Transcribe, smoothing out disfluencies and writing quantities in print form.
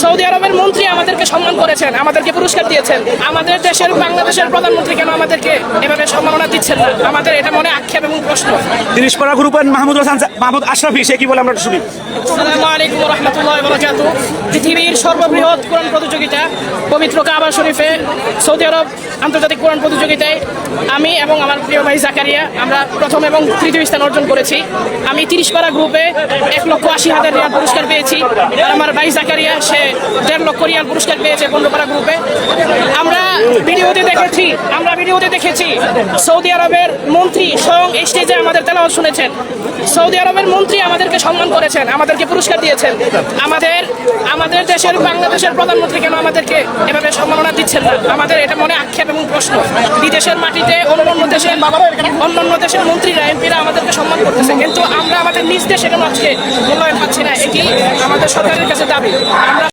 Saudi আরবের মন্ত্রী আমাদেরকে সম্মান করেছেন, আমাদেরকে পুরস্কার দিয়েছেন। আমাদের দেশের বাংলাদেশের প্রধানমন্ত্রী কেন আমাদেরকে এভাবে সম্মাননা দিচ্ছেন না? আমাদের এটা মনে আক্ষেপ এবং প্রশ্ন। তিরিশপাড়া গ্রুপের মাহমুদ আশরাফি সে কি বলে আমরা শুনি। আসসালামু আলাইকুম ওয়া রাহমাতুল্লাহি ওয়া বারাকাতুহু। পৃথিবীর সর্ববৃহৎ কোরআন প্রতিযোগিতা পবিত্র কাবা শরীফে সৌদি আরব আন্তর্জাতিক কোরআন প্রতিযোগিতায় আমি এবং আমার প্রিয় ভাই জাকারিয়া আমরা প্রথম এবং তৃতীয় স্থান অর্জন করেছি। আমি 30 গ্রুপে 1,80,000 রিয়াল পুরস্কার পেয়েছি। আর আমার ভাই জাকারিয়া সে 1.5 লক্ষ রিয়াল পুরস্কার পেয়েছে 15 গ্রুপে। আমরা ভিডিওতে দেখেছি সৌদি আরবের মন্ত্রী স্বয়ং স্টেজে আমাদের তেলাওয়াত শুনেছেন। সৌদি আরবের মন্ত্রী আমাদেরকে সম্মান করেছেন, আমাদেরকে পুরস্কার দিয়েছেন। আমাদের দেশের বাংলাদেশের প্রধানমন্ত্রী কেন আমাদেরকে এভাবে সম্মাননা দিচ্ছেন না? আমাদের এটা মনে আক্ষেপ এবং প্রশ্ন। বিদেশের মাটিতে অন্যান্য দেশের মন্ত্রীরা এমপিরা আমাদেরকে সম্মান করতেছে, কিন্তু আমরা আমাদের নিজ দেশে কেন আজকে মূল্যায়ন পাচ্ছি না? এটি আমাদের সরকারের কাছে দাবি। আমরা